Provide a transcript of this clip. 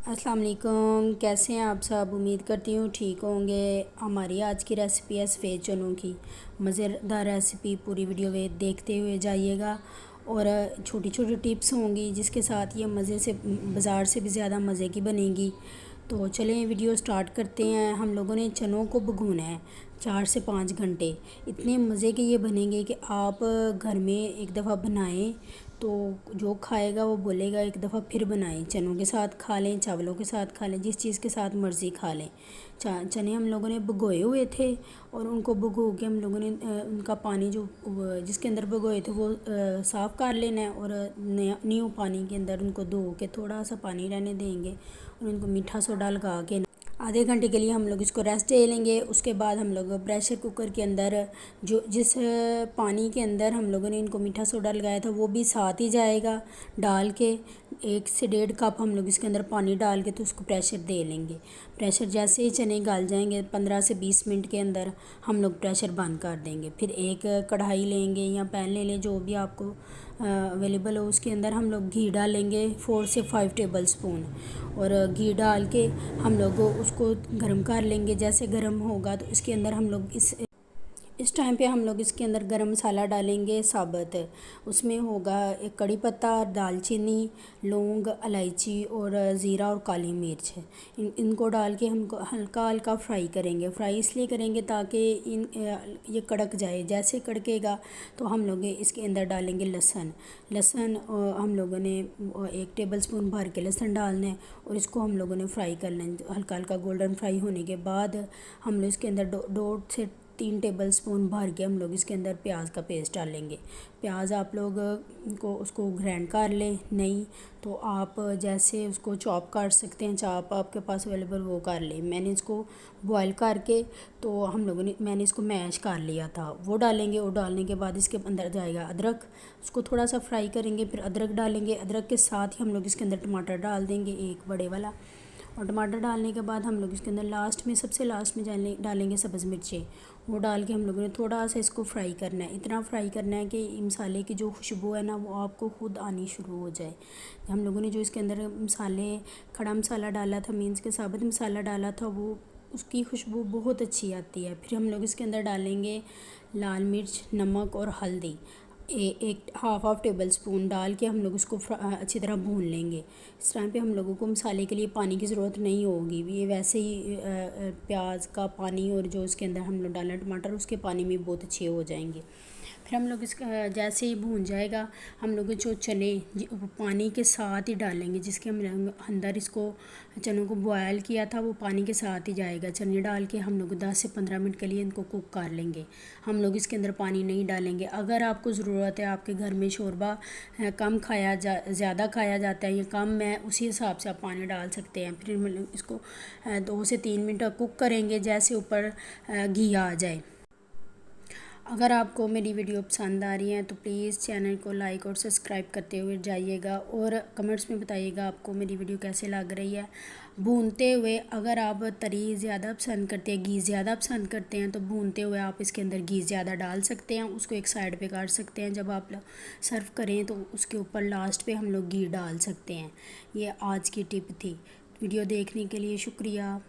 अस्सलाम वालेकुम। कैसे हैं आप सब? उम्मीद करती हूँ ठीक होंगे। हमारी आज की रेसिपी है सफ़ेद चनों की। मज़ेदार रेसिपी, पूरी वीडियो में देखते हुए जाइएगा और छोटी छोटी टिप्स होंगी जिसके साथ ये मज़े से बाज़ार से भी ज़्यादा मज़े की बनेगी। तो चलें वीडियो स्टार्ट करते हैं। हम लोगों ने चनों को भिगोना है 4 से 5 घंटे। इतने मज़े के ये बनेंगे कि आप घर में एक दफ़ा बनाएं तो जो खाएगा वो बोलेगा एक दफ़ा फिर बनाएं। चनों के साथ खा लें, चावलों के साथ खा लें, जिस चीज़ के साथ मर्ज़ी खा लें। चने हम लोगों ने भिगोए हुए थे और उनको भिगो के हम लोगों ने उनका पानी जो जिसके अंदर भिगोए थे वो साफ़ कर लेना है और न्यू पानी के अंदर उनको धो के थोड़ा सा पानी रहने देंगे और उनको मीठा सोडा लगा के आधे घंटे के लिए हम लोग इसको रेस्ट दे लेंगे। उसके बाद हम लोग प्रेशर कुकर के अंदर जिस पानी के अंदर हम लोगों ने इनको मीठा सोडा लगाया था वो भी साथ ही जाएगा डाल के 1 से 1.5 कप हम लोग इसके अंदर पानी डाल के तो उसको प्रेशर दे लेंगे। प्रेशर जैसे ही चने गल जाएंगे 15 से 20 मिनट के अंदर हम लोग प्रेशर बंद कर देंगे। फिर एक कढ़ाई लेंगे या पैन ले लें जो भी आपको अवेलेबल हो। उसके अंदर हम लोग घी डालेंगे 4 से 5 टेबल स्पून और घी डाल के हम लोग उसको गर्म कर लेंगे। जैसे गर्म होगा तो इसके अंदर हम लोग इस टाइम पे हम लोग इसके अंदर गरम मसाला डालेंगे साबुत। उसमें होगा एक कड़ी पत्ता, दालचीनी, लौंग, इलायची और ज़ीरा और काली मिर्च। इनको डाल के हम हल्का हल्का फ्राई करेंगे। फ्राई इसलिए करेंगे ताकि ये कड़क जाए। जैसे कड़केगा तो हम लोग इसके अंदर डालेंगे लहसुन। हम लोगों ने 1 टेबल स्पून भर के लहसुन डालना है और इसको हम लोगों ने फ्राई करना है। हल्का हल्का गोल्डन फ्राई होने के बाद हम लोग इसके अंदर 2 से 3 टेबल स्पून भर के हम लोग इसके अंदर प्याज का पेस्ट डालेंगे। प्याज आप लोग को उसको ग्राइंड कर लें, नहीं तो आप जैसे उसको चॉप कर सकते हैं, चॉप आपके पास अवेलेबल वो कर लें। मैंने इसको बॉयल करके तो मैंने इसको मैश कर लिया था, वो डालेंगे। और डालने के बाद इसके अंदर जाएगा अदरक, उसको थोड़ा सा फ्राई करेंगे, फिर अदरक डालेंगे। अदरक के साथ ही हम लोग इसके अंदर टमाटर डाल देंगे, एक बड़े वाला। और टमाटर डालने के बाद हम लोग इसके अंदर सबसे लास्ट में डालेंगे सब्ज़ मिर्चें। वो डाल के हम लोगों ने थोड़ा सा इसको फ्राई करना है। इतना फ्राई करना है कि मसाले की जो खुशबू है ना वो आपको खुद आनी शुरू हो जाए। हम लोगों ने जो इसके अंदर खड़ा मसाला डाला था, मीन्स के साबुत मसाला डाला था, वो उसकी खुशबू बहुत अच्छी आती है। फिर हम लोग इसके अंदर डालेंगे लाल मिर्च, नमक और हल्दी। एक हाफ टेबल स्पून डाल के हम लोग उसको अच्छी तरह भून लेंगे। इस टाइम पे हम लोगों को मसाले के लिए पानी की ज़रूरत नहीं होगी। ये वैसे ही प्याज का पानी और जो इसके अंदर हम लोग डालें टमाटर उसके पानी में बहुत अच्छे हो जाएंगे। फिर हम लोग इसका जैसे ही भून जाएगा हम लोग जो चने पानी के साथ ही डालेंगे। जिसके हम अंदर इसको चनों को बॉयल किया था वो पानी के साथ ही जाएगा। चने डाल के हम लोग 10 से 15 मिनट के लिए इनको कुक कर लेंगे। हम लोग इसके अंदर पानी नहीं डालेंगे। अगर आपको ज़रूरत है, आपके घर में शोरबा कम ज़्यादा खाया जाता है या कम है, उसी हिसाब से आप पानी डाल सकते हैं। फिर हम लोग इसको 2 से 3 मिनट कुक करेंगे जैसे ऊपर घी आ जाए। अगर आपको मेरी वीडियो पसंद आ रही है तो प्लीज़ चैनल को लाइक और सब्सक्राइब करते हुए जाइएगा और कमेंट्स में बताइएगा आपको मेरी वीडियो कैसे लग रही है। भूनते हुए अगर आप तरी ज़्यादा पसंद करते हैं, घी ज़्यादा पसंद करते हैं तो भूनते हुए आप इसके अंदर घी ज़्यादा डाल सकते हैं। उसको एक साइड पे कर सकते हैं। जब आप सर्व करें तो उसके ऊपर लास्ट पे हम लोग घी डाल सकते हैं। ये आज की टिप थी। वीडियो देखने के लिए शुक्रिया।